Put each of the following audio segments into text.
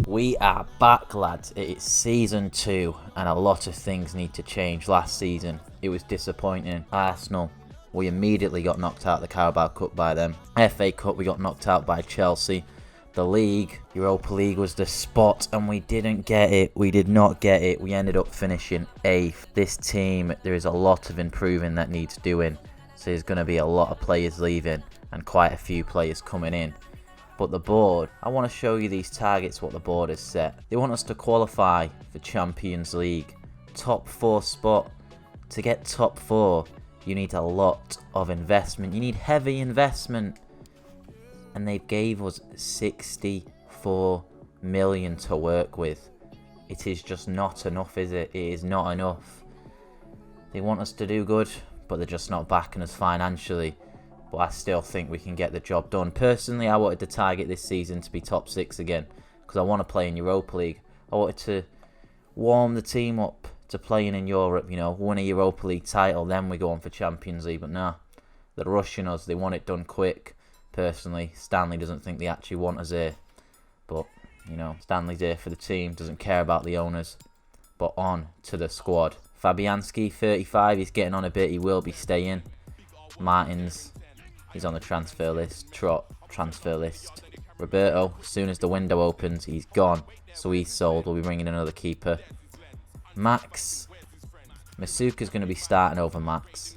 We are back, lads. It is season 2 and a lot of things need to change. Last season it was disappointing. Arsenal, we immediately got knocked out of the Carabao Cup by them. FA Cup, we got knocked out by Chelsea. The league, Europa League, was the spot and we didn't get it. We did not get it. We ended up finishing 8th. This team, there is a lot of improving that needs doing. So there's going to be a lot of players leaving and quite a few players coming in. But the board, I want to show you these targets, what the board has set. They want us to qualify for Champions League. Top 4 spot. To get top 4, you need a lot of investment. You need heavy investment. And they gave us 64 million to work with. It is just not enough, is it? It is not enough. They want us to do good, but they're just not backing us financially. But I still think we can get the job done. Personally, I wanted to target this season to be top 6 again, because I want to play in Europa League. I wanted to warm the team up to playing in Europe, you know, win a Europa League title, then we go on for Champions League. But nah, they're rushing us. They want it done quick. Personally, Stanley doesn't think they actually want us here. But, you know, Stanley's here for the team, doesn't care about the owners. But on to the squad. Fabianski, 35, he's getting on a bit. He will be staying. Martins, he's on the transfer list. Trott, transfer list. Roberto, as soon as the window opens, he's gone. So he's sold. We'll be bringing another keeper. Max. Masuka's going to be starting over Max.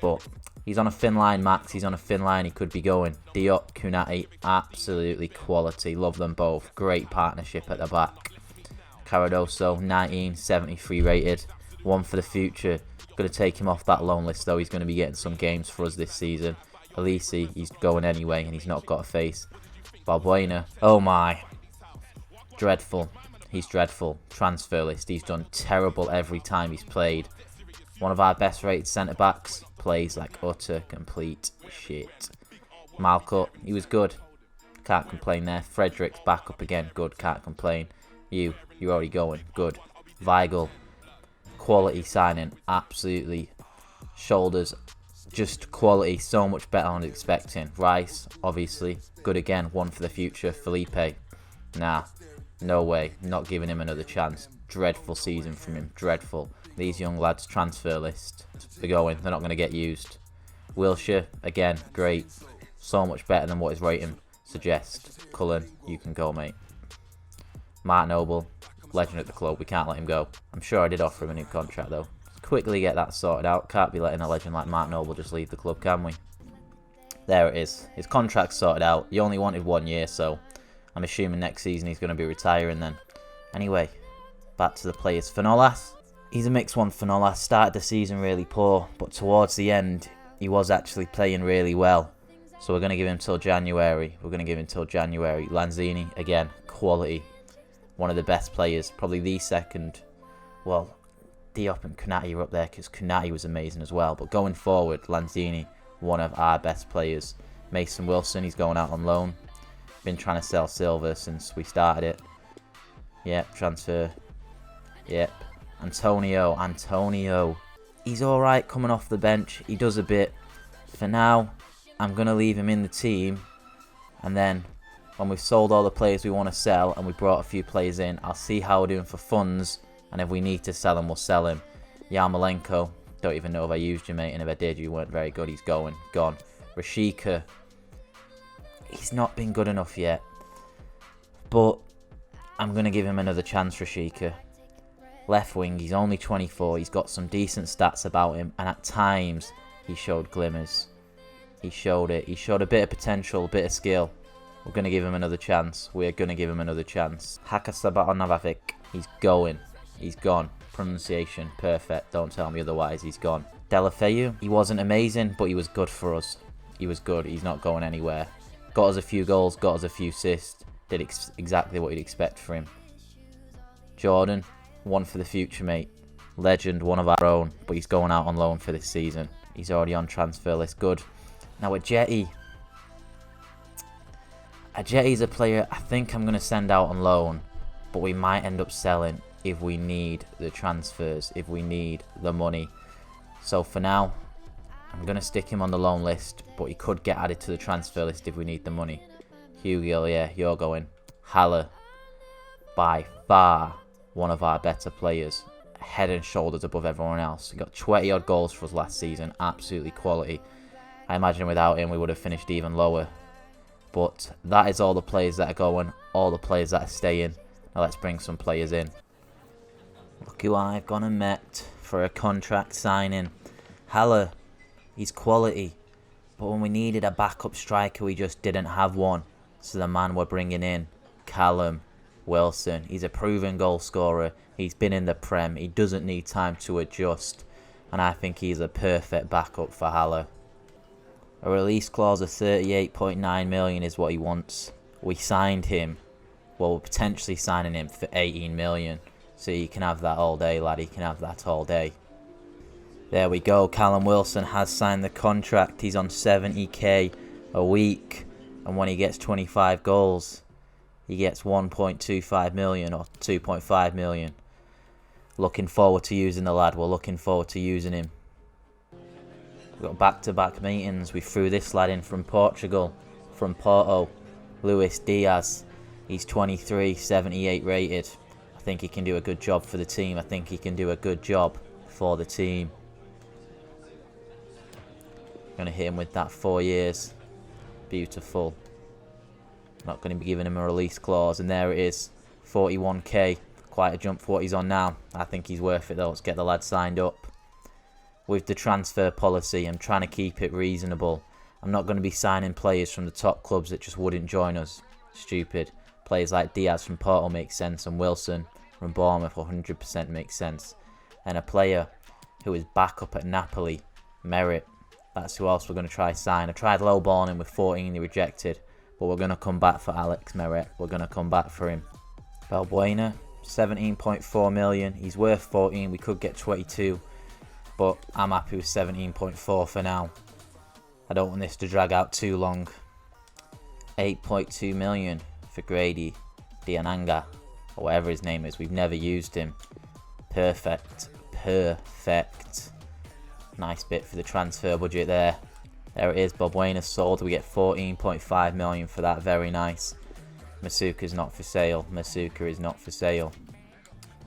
But he's on a thin line, Max. He's on a thin line. He could be going. Diop, Kunati, absolutely quality. Love them both. Great partnership at the back. Cardoso, 1973 rated. One for the future. Going to take him off that loan list, though. He's going to be getting some games for us this season. Elise, he's going anyway, and he's not got a face. Balbuena, oh my. Dreadful. He's dreadful. Transfer list. He's done terrible every time he's played. One of our best rated centre-backs. Plays like utter, complete shit. Malcut, he was good. Can't complain there. Fredericks back up again. Good, can't complain. You're already going. Good. Weigl, quality signing. Absolutely. Shoulders, just quality. So much better than I was expecting. Rice, obviously. Good again. One for the future. Felipe, nah. No way. Not giving him another chance. Dreadful season from him. Dreadful. These young lads, transfer list. They're going. They're not going to get used. Wilshere, again, great. So much better than what his rating suggests. Cullen, you can go, mate. Mark Noble, legend at the club. We can't let him go. I'm sure I did offer him a new contract, though. Quickly get that sorted out. Can't be letting a legend like Mark Noble just leave the club, can we? There it is. His contract's sorted out. He only wanted 1 year, so I'm assuming next season he's going to be retiring then. Anyway, back to the players. Fanolas. He's a mixed one. Fanolas started the season really poor, but towards the end, he was actually playing really well. So we're going to give him till January. Lanzini, again, quality. One of the best players. Probably the second. Well, Diop and Kunati are up there because Kunati was amazing as well. But going forward, Lanzini, one of our best players. Mason Wilson, he's going out on loan. Been trying to sell Silva since we started it. Yep, transfer. Yep. Antonio. He's alright coming off the bench. He does a bit. For now, I'm going to leave him in the team. And then, when we've sold all the players we want to sell and we brought a few players in, I'll see how we're doing for funds. And if we need to sell him, we'll sell him. Yarmolenko, don't even know if I used you, mate. And if I did, you weren't very good. He's gone. Rashika, he's not been good enough yet. But I'm going to give him another chance, Rashika. Left wing, he's only 24. He's got some decent stats about him. And at times, he showed glimmers. He showed it. He showed a bit of potential, a bit of skill. We're going to give him another chance. Hakasabatonavavic, he's going. He's gone. Pronunciation, perfect. Don't tell me otherwise. He's gone. Deulofeu, he wasn't amazing, but he was good for us. He was good. He's not going anywhere. Got us a few goals, got us a few assists. Did exactly what you'd expect for him. Jordan, one for the future, mate. Legend, one of our own, but he's going out on loan for this season. He's already on transfer list. Good. Now, Ajeti. Ajeti's a player I think I'm going to send out on loan, but we might end up selling if we need the transfers, if we need the money. So for now, I'm going to stick him on the loan list, but he could get added to the transfer list if we need the money. Hugill, yeah, you're going. Haller. by far one of our better players, head and shoulders above everyone else. He got 20 odd goals for us last season, absolutely quality. I imagine without him we would have finished even lower. But that is all the players that are going, all the players that are staying. Now let's bring some players in. Look who I've gone and met for a contract signing. Haller, he's quality. But when we needed a backup striker, we just didn't have one. So the man we're bringing in, Callum Wilson. He's a proven goal scorer. He's been in the Prem. He doesn't need time to adjust. And I think he's a perfect backup for Haller. A release clause of 38.9 million is what he wants. We signed him. Well, we're potentially signing him for 18 million. So you can have that all day, lad. You can have that all day. There we go. Callum Wilson has signed the contract. He's on 70k a week. And when he gets 25 goals, he gets 1.25 million or 2.5 million. Looking forward to using the lad. We're looking forward to using him. We've got back-to-back meetings. We threw this lad in from Portugal, from Porto, Luis Diaz. He's 23, 78 rated. I think he can do a good job for the team. I think he can do a good job for the team. Going to hit him with that 4 years. Beautiful. Not going to be giving him a release clause. And there it is. 41k. Quite a jump for what he's on now. I think he's worth it though. Let's get the lad signed up. With the transfer policy, I'm trying to keep it reasonable. I'm not going to be signing players from the top clubs that just wouldn't join us. Stupid. Players like Diaz from Porto make sense, and Wilson from Bournemouth 100% makes sense. And a player who is back up at Napoli, Merit. That's who else we're going to try sign. I tried lowballing him with 14, he rejected. But we're going to come back for Alex Merit. We're going to come back for him. Balbuena, 17.4 million. He's worth 14. We could get 22. But I'm happy with 17.4 for now. I don't want this to drag out too long. 8.2 million for Grady Diananga, or whatever his name is. We've never used him. Perfect. Perfect. Nice bit for the transfer budget there. There it is. Balbuena sold. We get 14.5 million for that. Very nice. Masuka's not for sale. Masuka is not for sale.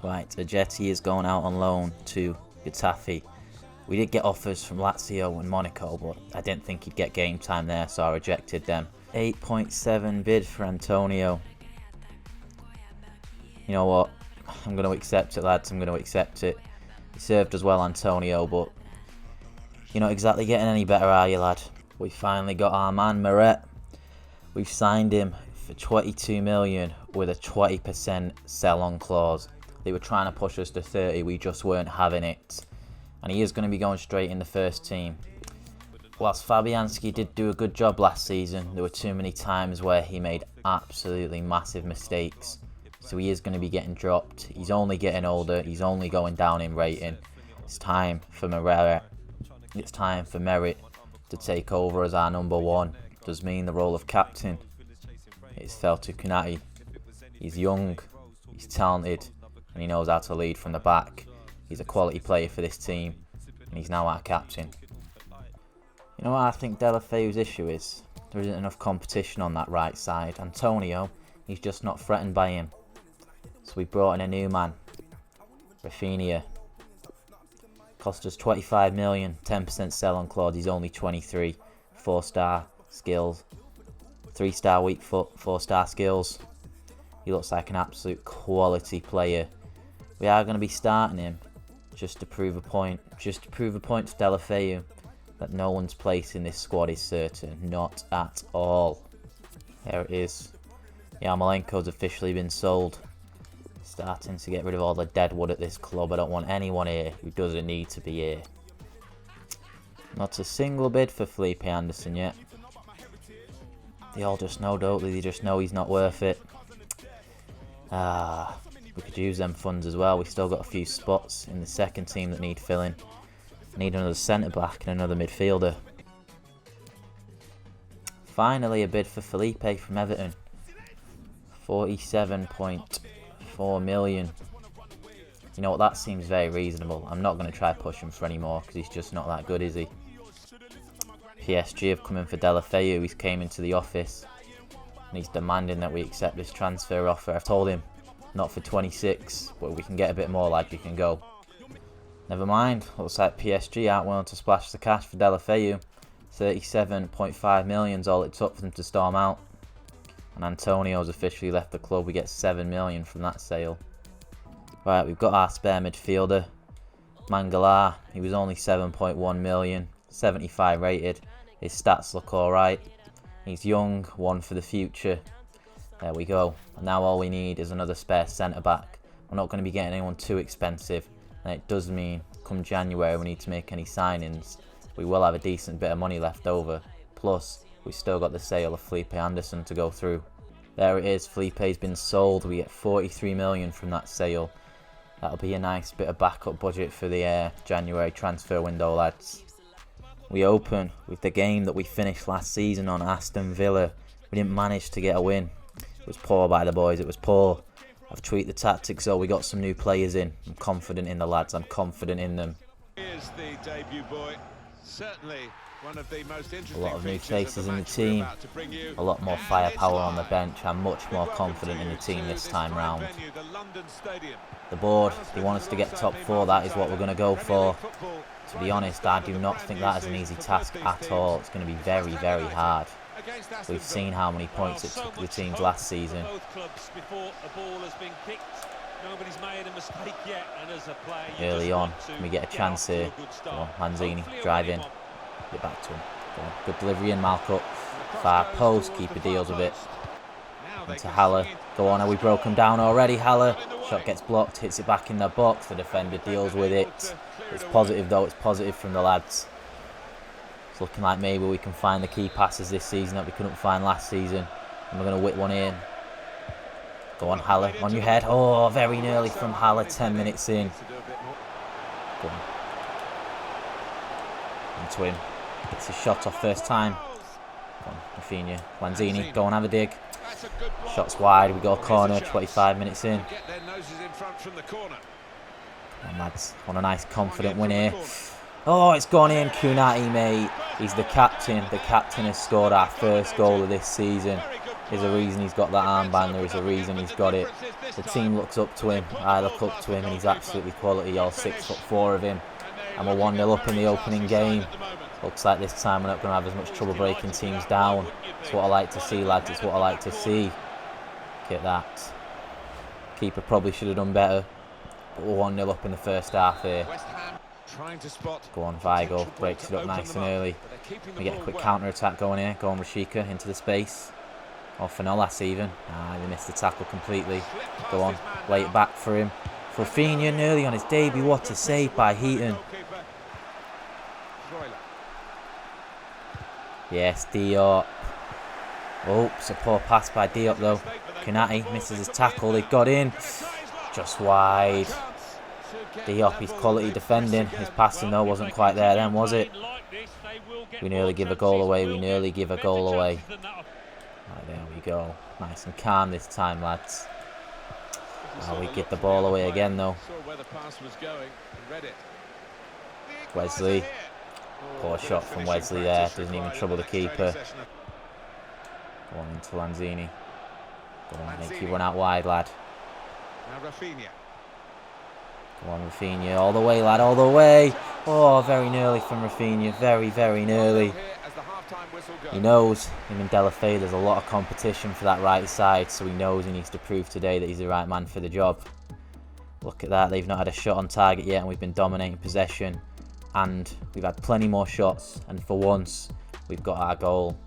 Right. Ajeti is going out on loan to Getafe. We did get offers from Lazio and Monaco, but I didn't think he'd get game time there, so I rejected them. 8.7 bid for Antonio. You know what? I'm going to accept it, lads. I'm going to accept it. He served us well, Antonio, but you're not exactly getting any better, are you, lad? We finally got our man, Meret. We've signed him for 22 million with a 20% sell-on clause. They were trying to push us to 30. We just weren't having it. And he is going to be going straight in the first team. Whilst Fabianski did do a good job last season, there were too many times where he made absolutely massive mistakes. So he is going to be getting dropped. He's only getting older. He's only going down in rating. It's time for Merit. It's time for Merit to take over as our number one. Does mean the role of captain. It's Feltu Kunati. He's young. He's talented. And he knows how to lead from the back. He's a quality player for this team, and he's now our captain. You know what I think Deulofeu's issue is? There isn't enough competition on that right side. Antonio, he's just not threatened by him. So we brought in a new man, Rafinha. Cost us 25 million, 10% sell on clause. He's only 23. 4-star skills, 3-star weak foot, 4-star skills. He looks like an absolute quality player. We are going to be starting him. Just to prove a point to Deulofeu that no one's place in this squad is certain. Not at all. There it is. Yarmolenko's officially been sold. Starting to get rid of all the dead wood at this club. I don't want anyone here who doesn't need to be here. Not a single bid for Felipe Anderson yet. They all just know, don't they? They just know he's not worth it. We could use them funds as well. We've still got a few spots in the second team that need filling. Need another centre-back and another midfielder. Finally, a bid for Felipe from Everton. 47.4 million. You know what, that seems very reasonable. I'm not going to try push him for any more because he's just not that good, is he? PSG have come in for Deulofeu. He's came into the office and he's demanding that we accept this transfer offer. I've told him Not for 26, but we can get a bit more, lad. You can go. Never mind. Looks like PSG aren't willing to splash the cash for Deulofeu. 37.5 million is all it took for them to storm out. And Antonio's officially left the club. We get 7 million from that sale. Right, we've got our spare midfielder. Mangala, he was only 7.1 million. 75 rated. His stats look alright. He's young, one for the future. There we go. And now all we need is another spare centre-back. We're not going to be getting anyone too expensive. And it does mean, come January, we need to make any signings. We will have a decent bit of money left over. Plus, we've still got the sale of Felipe Anderson to go through. There it is. Felipe's been sold. We get 43 million from that sale. That'll be a nice bit of backup budget for the January transfer window, lads. We open with the game that we finished last season on, Aston Villa. We didn't manage to get a win. It was poor by the boys. It was poor. I've tweaked the tactics, so we got some new players in. I'm confident in the lads. I'm confident in them. Here's the debut boy. Certainly one of the most interesting. A lot of new faces in the team. A lot more firepower on the bench. I'm much more confident in the team this time round. The board, they want us to get top 4. That is what we're going to go for. To be honest, I do not think that is an easy task at all. It's going to be very, very hard. We've seen how many points it took the teams last season. Early on, can we get a chance here? Go on, Lanzini, drive in. Get back to him. Go on. Good delivery in, Malcup. Far post, keeper deals with it. Into Haller. Go on, are we broken down already, Haller? Shot gets blocked, hits it back in the box. The defender deals with it. It's positive though, it's positive from the lads. It's looking like maybe we can find the key passes this season that we couldn't find last season. And we're going to whip one in. Go on, Haller, on your head. Oh, very nearly from Haller, 10 minutes in. Go on. Into him. Gets his shot off first time. Go on, Rafinha. Lanzini, go on, have a dig. Shots wide, we go corner, 25 minutes in. Come on, lads. Want a nice confident win here. Oh, it's gone in. Kunati, mate. He's the captain. The captain has scored our first goal of this season. There's a reason he's got that armband. There is a reason he's got it. The team looks up to him. I look up to him, and he's absolutely quality. All 6'4" of him. And we're 1-0 up in the opening game. Looks like this time we're not going to have as much trouble breaking teams down. It's what I like to see, lads. It's what I like to see. Look at that. Keeper probably should have done better. But we're 1-0 up in the first half here. Go on, Vigo. Breaks it up nice and early. We get a quick counter-attack going here. Go on, Rashika, into the space. Or Fanolas even. They missed the tackle completely. Go on, lay it back for him. Rafinha nearly on his debut. What a save by Heaton. Yes, Diop. Oh, it's a poor pass by Diop though. Kunati misses his tackle. They got in. Just wide. Diop, his quality defending. His passing though wasn't quite there then, was it? We nearly give a goal away. We nearly give a goal away. Right, there we go. Nice and calm this time, lads. Oh, we get the ball away again though. Wesley. Poor shot from Wesley there. Doesn't even trouble the keeper. Go on into Lanzini. Go on, make you run out wide, lad. Go on, Rafinha. All the way, lad. All the way. Oh, very nearly from Rafinha. Very, very nearly. He knows, him and Deulofeu, there's a lot of competition for that right side, so he knows he needs to prove today that he's the right man for the job. Look at that. They've not had a shot on target yet, and we've been dominating possession. And we've had plenty more shots, and for once, we've got our goal.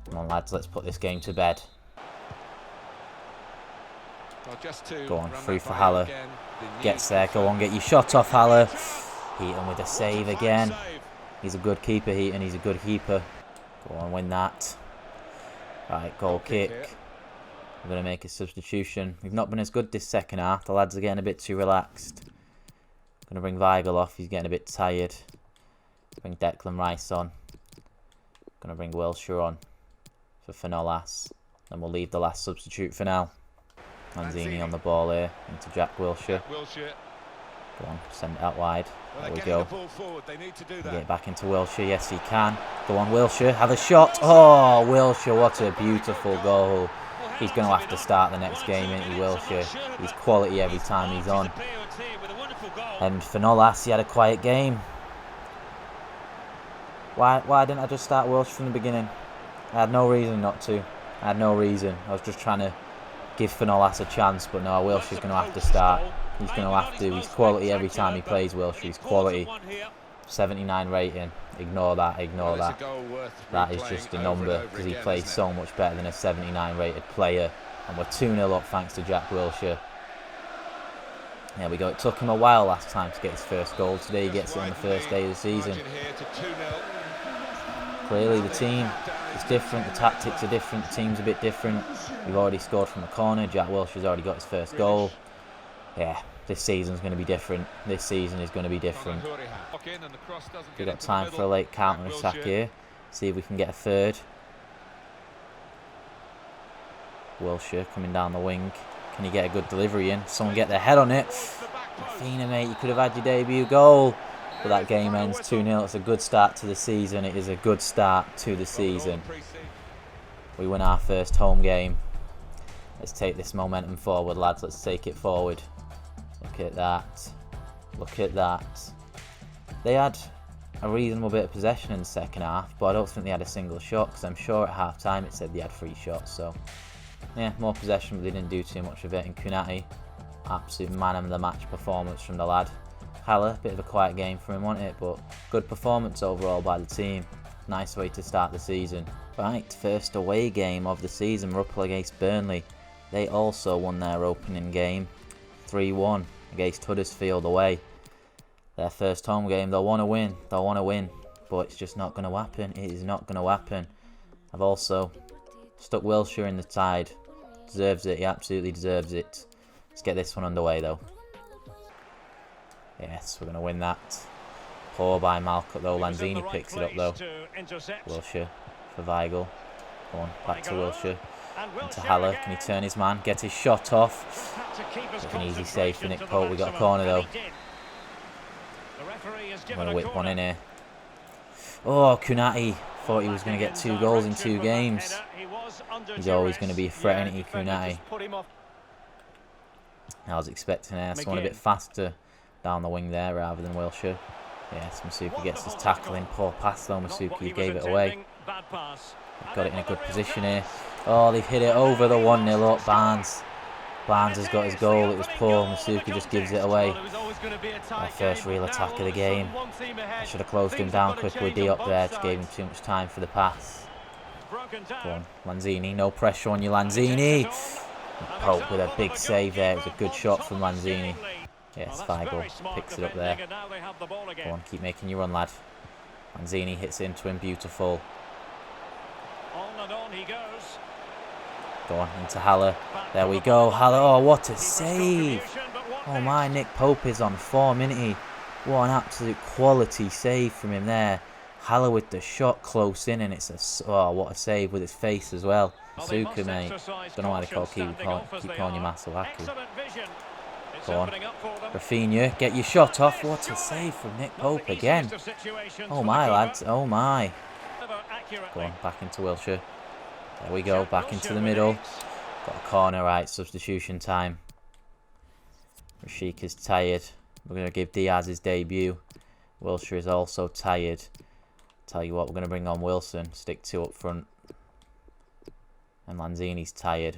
Come on, lads, let's put this game to bed. Go on, through for Haller. Gets there, go on, get your shot off, Haller. Heaton with a save again. He's a good keeper, Heaton, he's a good keeper. Go on, win that. Right, goal kick. We're going to make a substitution. We've not been as good this second half. The lads are getting a bit too relaxed. Going to bring Weigl off, he's getting a bit tired. Bring Declan Rice on. Going to bring Wilshere on for Fanolas. Then we'll leave the last substitute for now. Lanzini on the ball here, into Jack Wilshere. Go on, send it out wide. There we go. Get it back into Wilshere, yes he can. Go on Wilshere, have a shot. Oh, Wilshere, what a beautiful goal. He's going to have to start the next game, isn't he, Wilshere? He's quality every time he's on. And for Nolas, he had a quiet game. Why didn't I just start Wilshere from the beginning? I had no reason not to. I had no reason. I was just trying to give Finolas a chance, but no, Wilshere's going to have to start. He's going to have to. He's quality every time he plays, Wilshere. He's quality. 79 rating. Ignore that, ignore that. That is just a number because he plays so much better than a 79 rated player. And we're 2-0 up thanks to Jack Wilshere. There we go. It took him a while last time to get his first goal. Today he gets it on the first day of the season. Clearly the team is different. The tactics are different. The team's a bit different. We've already scored from a corner. Jack Wilshere's already got his first goal. Yeah, this season's going to be different. This season is going to be different. We've got time for a late counter attack here. See if we can get a third. Wilshere coming down the wing. Can you get a good delivery in? Someone get their head on it. Rafinha, mate, you could have had your debut goal. But that game ends 2-0. It's a good start to the season. It is a good start to the season. We win our first home game. Let's take this momentum forward, lads. Let's take it forward. Look at that. Look at that. They had a reasonable bit of possession in the second half, but I don't think they had a single shot, because I'm sure at half time it said they had 3 shots. So yeah, more possession, but they didn't do too much of it. And Kunati, absolute man of the match performance from the lad. Haller, bit of a quiet game for him, wasn't it? But good performance overall by the team. Nice way to start the season. Right, first away game of the season, Ruppel against Burnley. They also won their opening game 3-1 against Huddersfield away. Their first home game, they'll want to win. They'll want to win. But it's just not going to happen. It is not going to happen. I've also stuck Wilshere in the side. Deserves it. He absolutely deserves it. Let's get this one underway though. Yes, we're going to win that. Poor by Malcolm though. Lanzini picks it up though. Wilshere for Weigl. Go on, back to Wilshere. Into Haller. Can he turn his man? Get his shot off. It's an easy save for Nick Pope. We got a corner though. I'm going to whip one in here. Oh, Kunati. Thought he was going to get 2 goals in 2 games. He's always going to be a threat, isn't he, Kunati? I was expecting someone a bit faster down the wing there rather than Wilshere. Yes, Masuki gets his tackle in. Poor pass though, Masuki gave it away. Got it in a good position here. Oh, they've hit it over the 1-0 up. Barnes has got his goal. It was poor. Masuki just gives it away. Our first real attack of the game. I should have closed him down quickly with D up there. Just gave him too much time for the pass. Go on, Lanzini. No pressure on you, Lanzini. Pope with a big save there. It was a good shot from Lanzini. Yes, Weigl picks it up there. Go on, keep making your run, lad. Lanzini hits it into him. Beautiful. Go on, into Haller. There we go. Haller. Oh, what a save. Oh my, Nick Pope is on form, isn't he? What an absolute quality save from him there. Haller with the shot close in, and it's a... Oh, what a save with his face as well. Suka, mate. Don't know why they keep calling you Masuaku. Go on. Rafinha, get your shot off. What a save from Nick Pope again. Oh my, lads. Oh my. Go on, back into Wilshere. There we go, back into the middle. Got a corner, right, substitution time. Rashik is tired. We're going to give Diaz his debut. Wilshere is also tired. Tell you what, we're going to bring on Wilson. Stick 2 up front. And Lanzini's tired.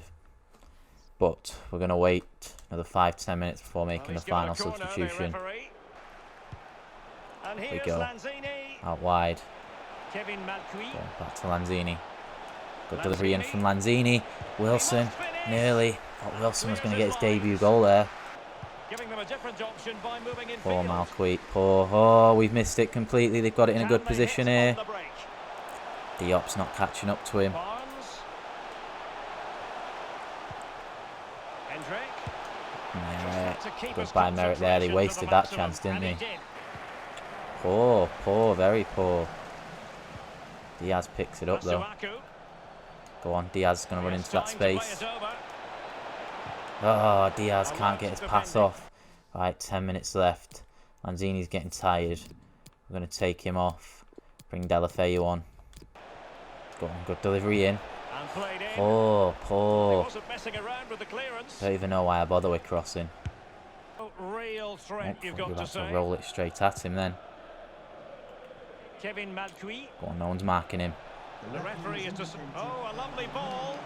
But we're going to wait another 5-10 minutes before making the final substitution. There we go. Out wide. Back to Lanzini. Good delivery in from Lanzini. Wilson, nearly. Thought Wilson was going to get his debut goal there. Poor Malquit. Poor. Oh, we've missed it completely. They've got it in a good position here. Diop's not catching up to him. Goodbye, Merritt there. They wasted that chance, didn't they? Poor, very poor. Diaz picks it up though. Go on, Diaz is going to run into that space. Oh, Diaz can't get his pass off. Right, 10 minutes left. Lanzini's getting tired. We're going to take him off. Bring Delafeu on. Go on, good delivery in. And played in. Oh, He poor. wasn't messing around with the clearance. Don't even know why I bother with crossing. Real threat, you've got You'll to have to say. roll it straight at him then. Kevin Malcuit. Go on, no one's marking him. The referee is just... Oh, a lovely ball.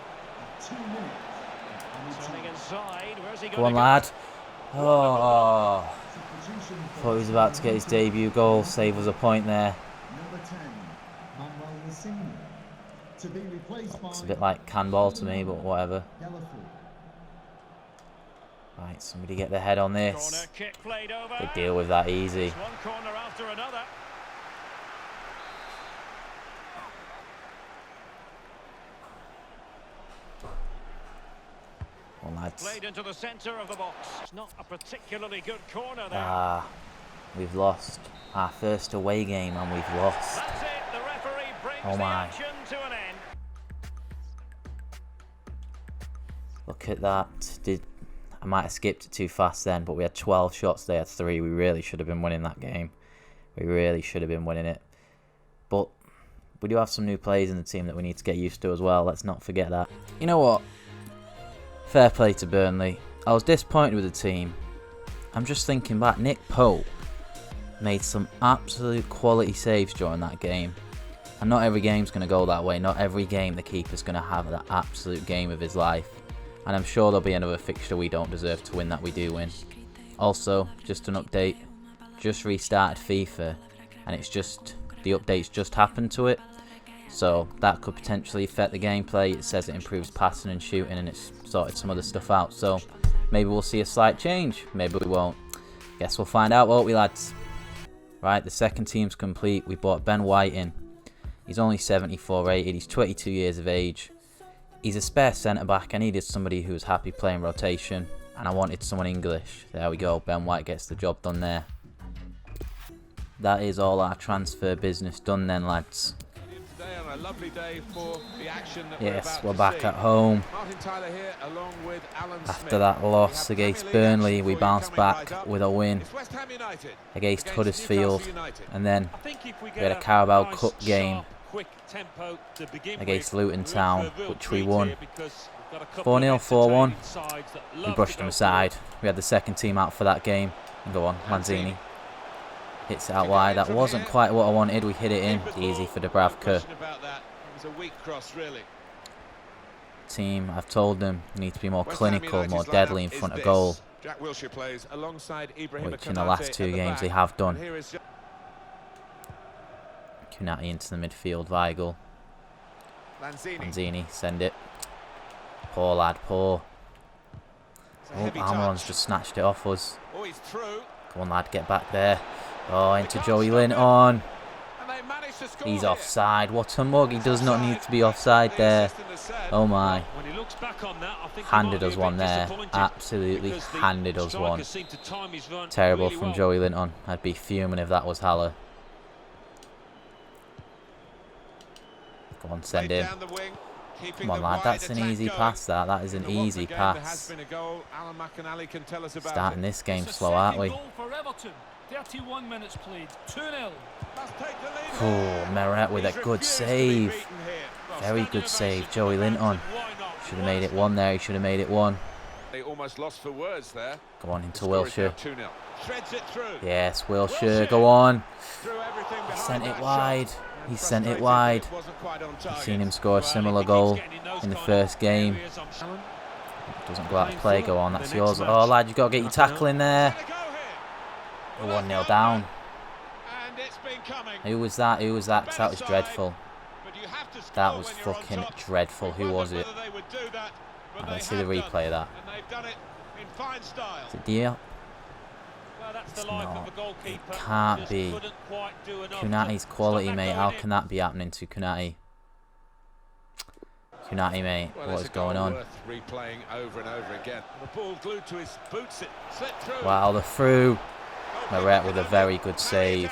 Turning inside. Where's he going? Go on, lad. Oh. Thought he was about to get his debut goal. Save us a point there. Looks a bit like handball to me, but whatever. Right, somebody get their head on this. Corner kick played over. They deal with that easy. It's one corner after another. Come on, lads. Played into the centre of the box. It's not a particularly good corner there. Ah, we've lost our first away game and we've lost. That's it. The referee brings Oh the my. action to an end. Look at that. I might have skipped it too fast then, but we had 12 shots, they had 3. We really should have been winning that game. We really should have been winning it. But we do have some new players in the team that we need to get used to as well. Let's not forget that. You know what? Fair play to Burnley. I was disappointed with the team. I'm just thinking back. Nick Pope made some absolute quality saves during that game. And not every game's going to go that way. Not every game the keeper's going to have that absolute game of his life. And I'm sure there'll be another fixture we don't deserve to win that we do win. Also, just an update. Just restarted FIFA. And it's just... the updates just happened to it. So that could potentially affect the gameplay. It says it improves passing and shooting and it's sorted some other stuff out. So maybe we'll see a slight change. Maybe we won't. Guess we'll find out, won't we, lads? Right, the second team's complete. We brought Ben White in. He's only 74 rated. He's 22 years of age. He's a spare centre-back. I needed somebody who was happy playing rotation. And I wanted someone English. There we go. Ben White gets the job done there. That is all our transfer business done then, lads. Today on a lovely day for the action that Yes, we're back at home. Martin Tyler here, along with Alan After Smith. that loss against Burnley, we bounced back with a win It's West Ham United against Huddersfield. Newcastle United. And then I think if we we had a get Carabao nice, Cup game sharp, quick tempo to begin against with, Luton we're in Town, for a real which we treat won. here because we've got a couple 4-0, of 4-1. entertaining sides that We love brushed to them go aside. We had the second team out for that game. And go on, Lanzini. Hits it out wide. That wasn't quite what I wanted. We hit it in. Easy for Dubravka. Question about that. It was a weak cross, really. Team, I've told them, you need to be more West Ham clinical, more United's deadly in lineup is front of this. goal. Jack Wilshere plays alongside Ibrahim Which in the last 2 games they have done. Here is Kunati into the midfield. Weigl. Lanzini, send it. Poor lad, poor. Oh, Almiron's just snatched it off us. Oh, he's through. Come on, lad, get back there. Oh, into Joey Linton. And they managed to score He's here. offside. What a mug. He does not need to be offside there. Oh my. When he looks back on that, I think Handed us one there. Absolutely handed us one. Terrible from Joey Linton. I'd be fuming if that was Haller. Come on, send him. Come on, lad. That's an easy pass, that. That is an easy pass. Starting this game slow, aren't we? 31 minutes played, 2-0. Oh, Meret with a good save. Very good save, Joey Linton. Should have made it 1 there. He should have made it 1. They almost lost for words there. Go on into Wilshere. 2-0. Shreds it through. Yes, Wilshere. Go on. Through everything He behind sent it that wide. shot. He sent it Frustrated wide. that it wasn't quite on I've target. seen him score a similar goal in the first game. Doesn't go out of play. Go on, that's yours. Oh, lad, you've got to get your tackle in there. We're 1-0 down. And it's been coming. Who was that? Who was that? 'Cause that was dreadful. But you have to score That was when you're on fucking top. dreadful. Who was it? Whether they would do that, but Let's they see the have replay of that. done, and they've done it in fine style. Is it Diop? Well, that's the It's life not. of a goalkeeper. It can't Just be. couldn't quite do enough to Kunati's stop quality, that mate. going How in. can that be happening to Kunati? Kunati, mate. Well, What it's is a goal going on? worth replaying over and over again. The ball glued to his boots, it slipped through. Wow, the through. Meret with a very good save.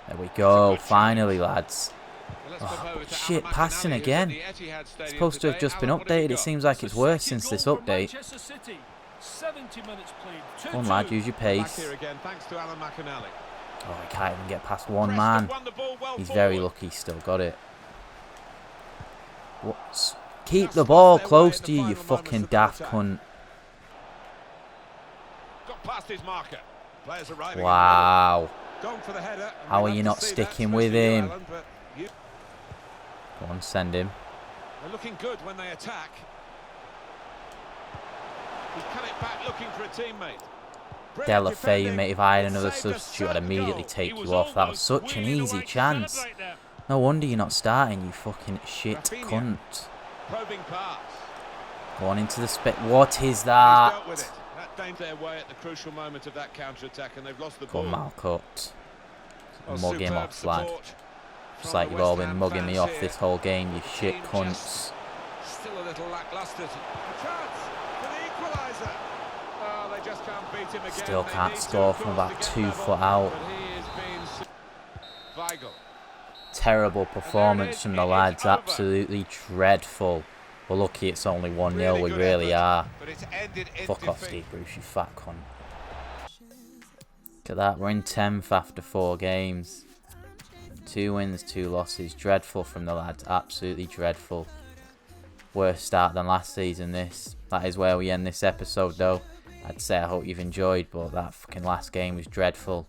There we go. Finally, lads. Oh, shit, passing again. It's supposed to have just been updated. It seems like it's worse since this update. 70 minutes played, Come on, lad, use your pace. Here again, thanks to Alan McAnally. Oh, he can't even get past one man. He's very lucky he's still got it. What? Keep the ball close to you, you fucking daft cunt. Got past his marker. Players arriving. Wow. Gone for the header. How are you not sticking with him? Go on, send him. They're looking good when they attack. He's cut it back looking for a teammate. Delafeu, mate, if I had another substitute, I'd immediately take you off. That was such an easy chance. No wonder you're not starting, you fucking shit cunt. Probing pass. Go on into the spit. What is that? That damed their way at the crucial moment of that counter-attack, and they've lost the Go ball. on, Malcut. Well, Mug him superb off, lad. support Just from like the you've all West been Ham mugging me fans off here. this whole game, you shit Team cunts. just Still a little lacklustre. A chance for the equaliser. Oh, they just can't beat him again. Still They can't need to, score of from course, about to get 2 level, foot out. but he has been Weigl. Terrible performance from the lads, over. absolutely dreadful. We're lucky it's only 1-0, we good really effort, are. But it's ended in Fuck off, defeat. Steve Bruce, you fat cunt. Look at that, we're in 10th after 4 games. 2 wins, 2 losses. Dreadful from the lads, absolutely dreadful. Worse start than last season, this. That is where we end this episode, though. I'd say I hope you've enjoyed, but that fucking last game was dreadful.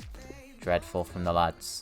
Dreadful from the lads.